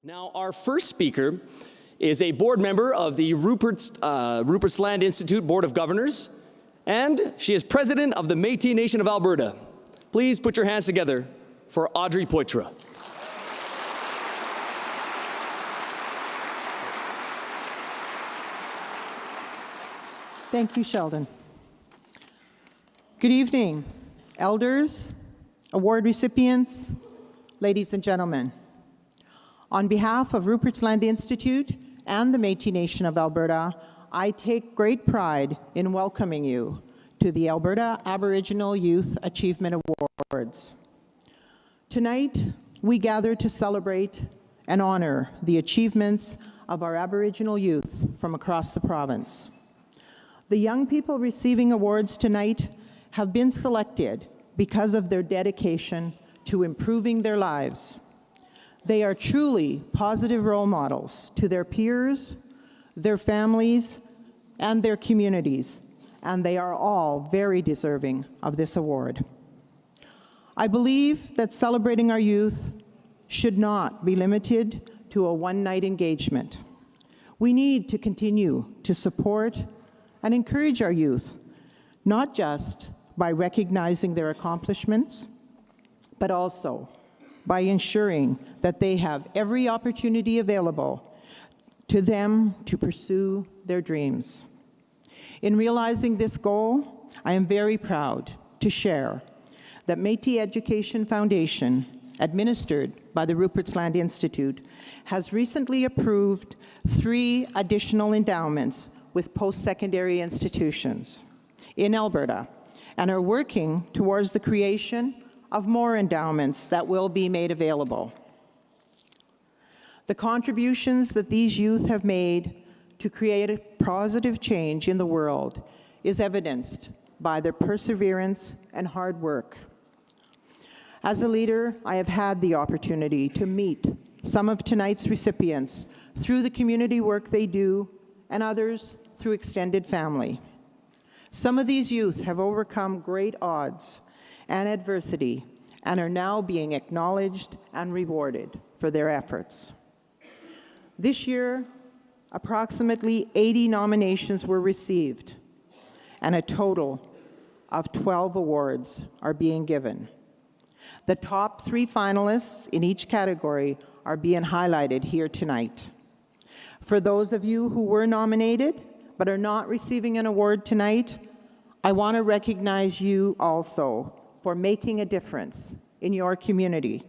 Now, our first speaker is a board member of the Rupert's Land Institute Board of Governors, and she is president of the Métis Nation of Alberta. Please put your hands together for Audrey Poitras. Thank you, Sheldon. Good evening, elders, award recipients, ladies and gentlemen. On behalf of Rupert's Land Institute and the Métis Nation of Alberta, I take great pride in welcoming you to the Alberta Aboriginal Youth Achievement Awards. Tonight, we gather to celebrate and honor the achievements of our Aboriginal youth from across the province. The young people receiving awards tonight have been selected because of their dedication to improving their lives. They are truly positive role models to their peers, their families, and their communities, and they are all very deserving of this award. I believe that celebrating our youth should not be limited to a one-night engagement. We need to continue to support and encourage our youth, not just by recognizing their accomplishments, but also by ensuring that they have every opportunity available to them to pursue their dreams. In realizing this goal, I am very proud to share that Métis Education Foundation, administered by the Rupert's Land Institute, has recently approved 3 additional endowments with post-secondary institutions in Alberta and are working towards the creation of more endowments that will be made available. The contributions that these youth have made to create a positive change in the world is evidenced by their perseverance and hard work. As a leader, I have had the opportunity to meet some of tonight's recipients through the community work they do and others through extended family. Some of these youth have overcome great odds and adversity and are now being acknowledged and rewarded for their efforts. This year, approximately 80 nominations were received, and a total of 12 awards are being given. The top 3 finalists in each category are being highlighted here tonight. For those of you who were nominated but are not receiving an award tonight, I want to recognize you also for making a difference in your community.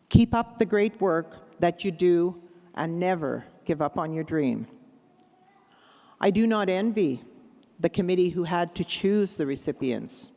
Keep up the great work that you do and never give up on your dream. I do not envy the committee who had to choose the recipients,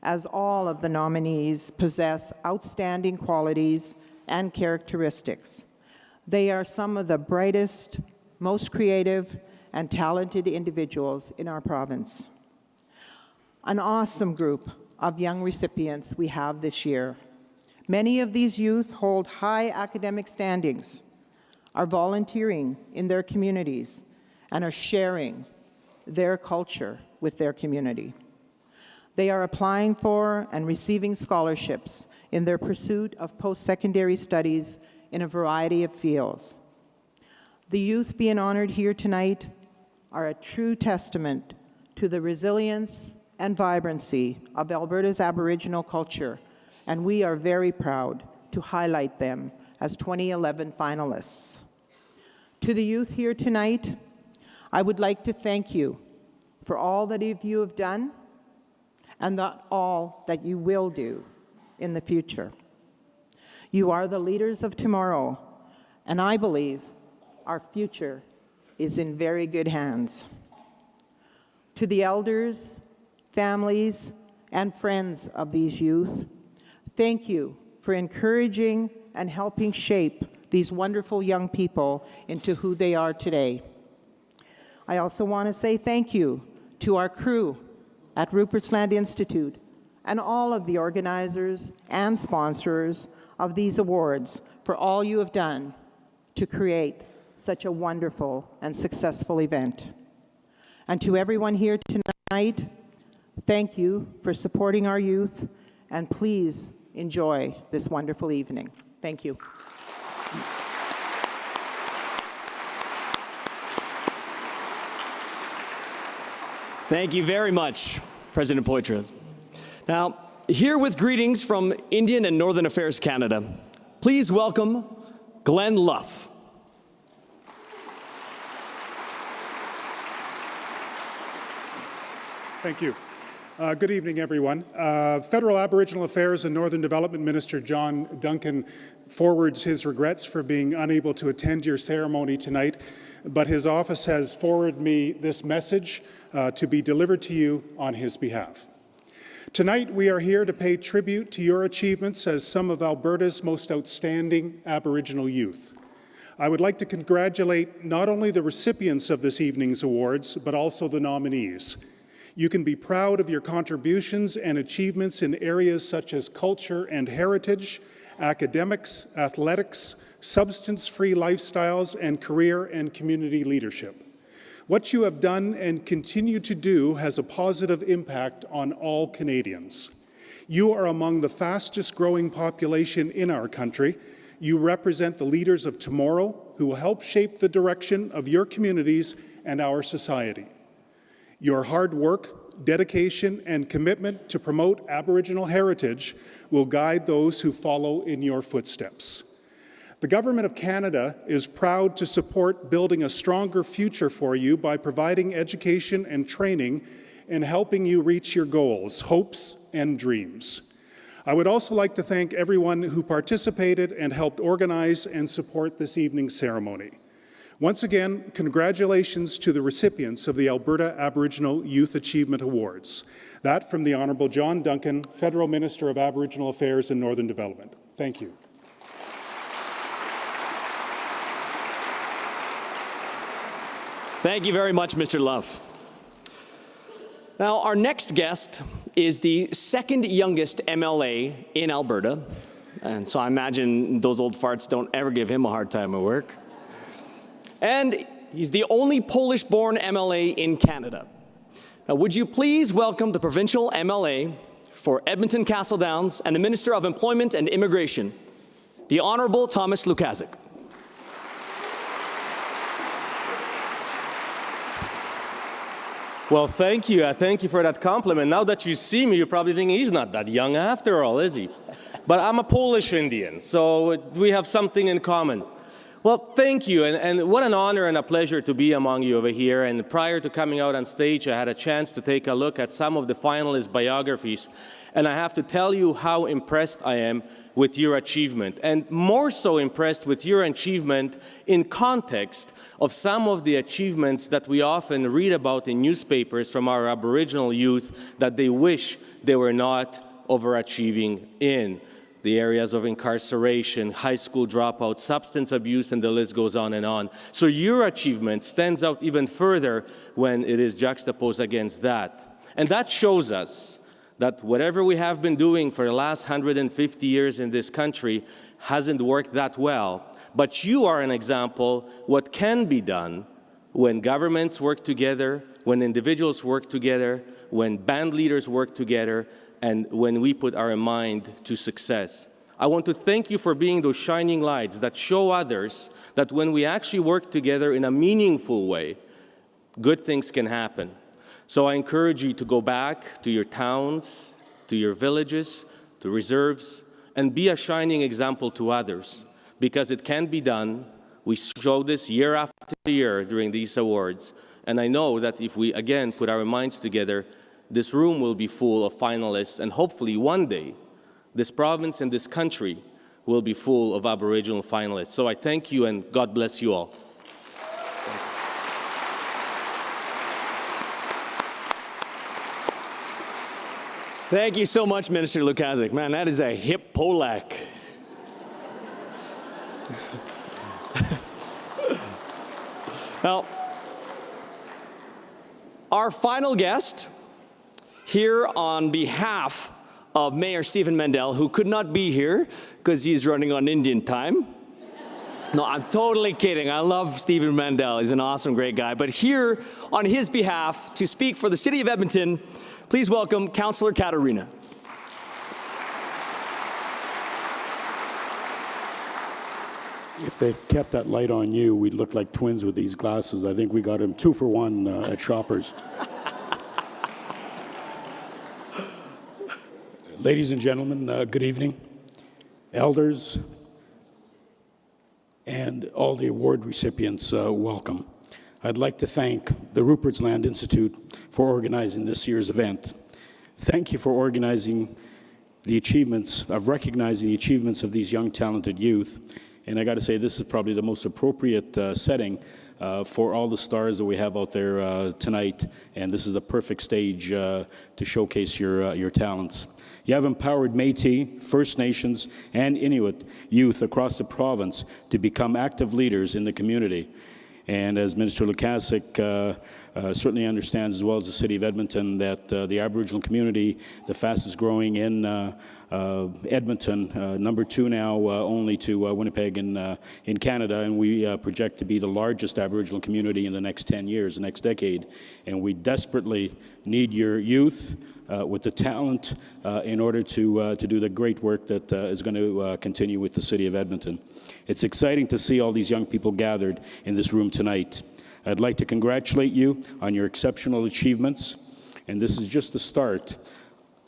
as all of the nominees possess outstanding qualities and characteristics. They are some of the brightest, most creative, and talented individuals in our province. An awesome group of young recipients we have this year. Many of these youth hold high academic standings, are volunteering in their communities, and are sharing their culture with their community. They are applying for and receiving scholarships in their pursuit of post-secondary studies in a variety of fields. The youth being honored here tonight are a true testament to the resilience and vibrancy of Alberta's Aboriginal culture, and we are very proud to highlight them as 2011 finalists. To the youth here tonight, I would like to thank you for all that you have done and all that you will do in the future. You are the leaders of tomorrow, and I believe our future is in very good hands. To the elders, families, and friends of these youth, thank you for encouraging and helping shape these wonderful young people into who they are today. I also want to say thank you to our crew at Rupert's Land Institute and all of the organizers and sponsors of these awards for all you have done to create such a wonderful and successful event. And to everyone here tonight, thank you for supporting our youth, and please enjoy this wonderful evening. Thank you. Thank you very much, President Poitras. Now, here with greetings from Indian and Northern Affairs Canada, please welcome Glenn Luff. Thank you. Good evening, everyone. Federal Aboriginal Affairs and Northern Development Minister John Duncan forwards his regrets for being unable to attend your ceremony tonight, but his office has forwarded me this message to be delivered to you on his behalf. Tonight, we are here to pay tribute to your achievements as some of Alberta's most outstanding Aboriginal youth. I would like to congratulate not only the recipients of this evening's awards, but also the nominees. You can be proud of your contributions and achievements in areas such as culture and heritage, academics, athletics, substance-free lifestyles, and career and community leadership. What you have done and continue to do has a positive impact on all Canadians. You are among the fastest growing population in our country. You represent the leaders of tomorrow who will help shape the direction of your communities and our society. Your hard work, dedication, and commitment to promote Aboriginal heritage will guide those who follow in your footsteps. The Government of Canada is proud to support building a stronger future for you by providing education and training and helping you reach your goals, hopes, and dreams. I would also like to thank everyone who participated and helped organize and support this evening's ceremony. Once again, congratulations to the recipients of the Alberta Aboriginal Youth Achievement Awards. That from the Honourable John Duncan, Federal Minister of Aboriginal Affairs and Northern Development. Thank you. Thank you very much, Mr. Luff. Now, our next guest is the second youngest MLA in Alberta, and so I imagine those old farts don't ever give him a hard time at work. And he's the only Polish-born MLA in Canada. Now, would you please welcome the provincial MLA for Edmonton Castle Downs and the Minister of Employment and Immigration, the Honourable Thomas Lukaszuk. Well, thank you. Thank you for that compliment. Now that you see me, you're probably thinking he's not that young after all, is he? But I'm a Polish Indian, so we have something in common. Well, thank you, and what an honor and a pleasure to be among you over here. And prior to coming out on stage, I had a chance to take a look at some of the finalists' biographies, and I have to tell you how impressed I am with your achievement, and more so impressed with your achievement in context of some of the achievements that we often read about in newspapers from our Aboriginal youth that they wish they were not overachieving in. The areas of incarceration, high school dropout, substance abuse, and the list goes on and on. So your achievement stands out even further when it is juxtaposed against that. And that shows us that whatever we have been doing for the last 150 years in this country hasn't worked that well. But you are an example what can be done when governments work together, when individuals work together, when band leaders work together, and when we put our mind to success. I want to thank you for being those shining lights that show others that when we actually work together in a meaningful way, good things can happen. So I encourage you to go back to your towns, to your villages, to reserves, and be a shining example to others, because it can be done. We show this year after year during these awards, and I know that if we again put our minds together, this room will be full of finalists, and hopefully one day, this province and this country will be full of Aboriginal finalists. So I thank you, and God bless you all. Thank you so much, Minister Lukaszuk. Man, that is a hip Polak. Now, our final guest here on behalf of Mayor Stephen Mandel, who could not be here because he's running on Indian time. No, I'm totally kidding. I love Stephen Mandel. He's an awesome, great guy. But here on his behalf, to speak for the City of Edmonton, please welcome Councillor Katarina. If they kept that light on you, we'd look like twins with these glasses. I think we got them 2 for 1 at Shoppers. Ladies and gentlemen, good evening. Elders and all the award recipients, welcome. I'd like to thank the Rupert's Land Institute for organizing this year's event. Thank you for organizing recognizing the achievements of these young, talented youth. And I got to say, this is probably the most appropriate setting for all the stars that we have out there tonight. And this is the perfect stage to showcase your talents. You have empowered Métis, First Nations, and Inuit youth across the province to become active leaders in the community. And as Minister Lukasik certainly understands, as well as the City of Edmonton, that the Aboriginal community, the fastest growing in Edmonton, number 2 now, only to Winnipeg in Canada, and we project to be the largest Aboriginal community in the next 10 years, the next decade. And we desperately need your youth with the talent in order to do the great work that is going to continue with the City of Edmonton. It's exciting to see all these young people gathered in this room tonight. I'd like to congratulate you on your exceptional achievements, and this is just the start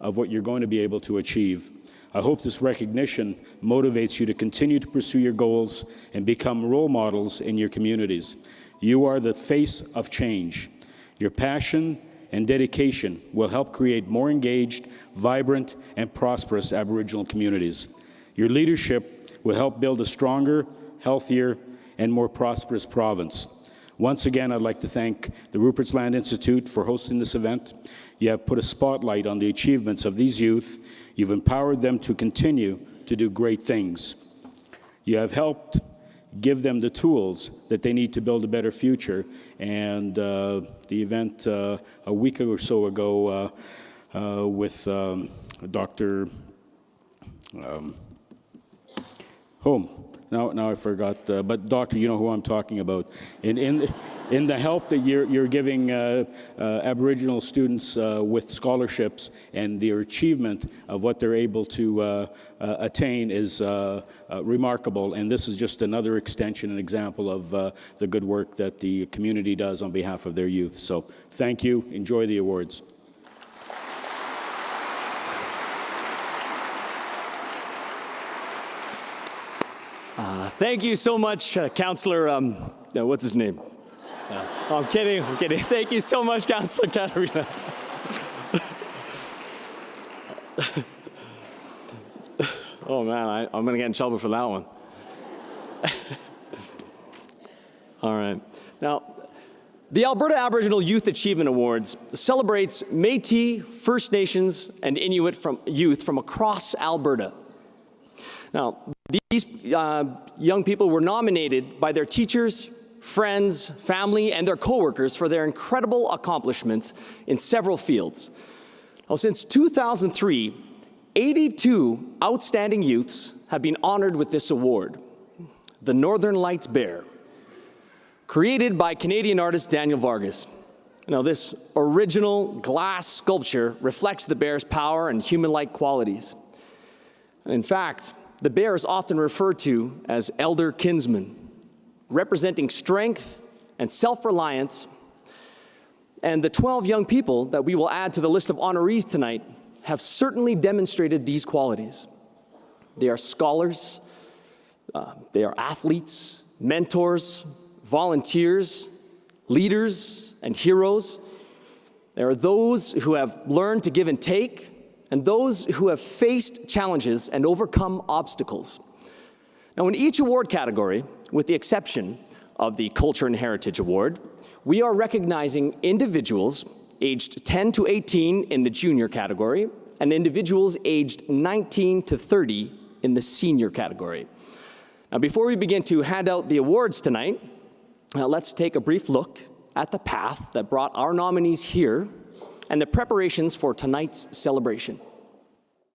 of what you're going to be able to achieve. I hope this recognition motivates you to continue to pursue your goals and become role models in your communities. You are the face of change. Your passion and dedication will help create more engaged, vibrant, and prosperous Aboriginal communities. Your leadership will help build a stronger, healthier, and more prosperous province. Once again, I'd like to thank the Rupert's Land Institute for hosting this event. You have put a spotlight on the achievements of these youth. You've empowered them to continue to do great things. You have helped give them the tools that they need to build a better future. And the event a week or so ago with Dr. Now I forgot, but Doctor, you know who I'm talking about. In the help that you're giving Aboriginal students with scholarships, and their achievement of what they're able to attain is remarkable. And this is just another extension and example of the good work that the community does on behalf of their youth. So thank you. Enjoy the awards. Thank you so much, Councillor, what's his name? Oh, I'm kidding. Thank you so much, Councillor Katarina. Oh man, I'm gonna get in trouble for that one. All right. Now, the Alberta Aboriginal Youth Achievement Awards celebrates Métis, First Nations, and Inuit youth from across Alberta. Now, these young people were nominated by their teachers, friends, family, and their coworkers for their incredible accomplishments in several fields. Now, since 2003, 82 outstanding youths have been honored with this award, the Northern Lights Bear, created by Canadian artist Daniel Vargas. Now, this original glass sculpture reflects the bear's power and human-like qualities. In fact, the bear is often referred to as elder kinsman, representing strength and self-reliance. And the 12 young people that we will add to the list of honorees tonight have certainly demonstrated these qualities. They are scholars, they are athletes, mentors, volunteers, leaders, and heroes. There are those who have learned to give and take, and those who have faced challenges and overcome obstacles. Now, in each award category, with the exception of the Culture and Heritage Award, we are recognizing individuals aged 10 to 18 in the junior category and individuals aged 19 to 30 in the senior category. Now, before we begin to hand out the awards tonight, let's take a brief look at the path that brought our nominees here and the preparations for tonight's celebration.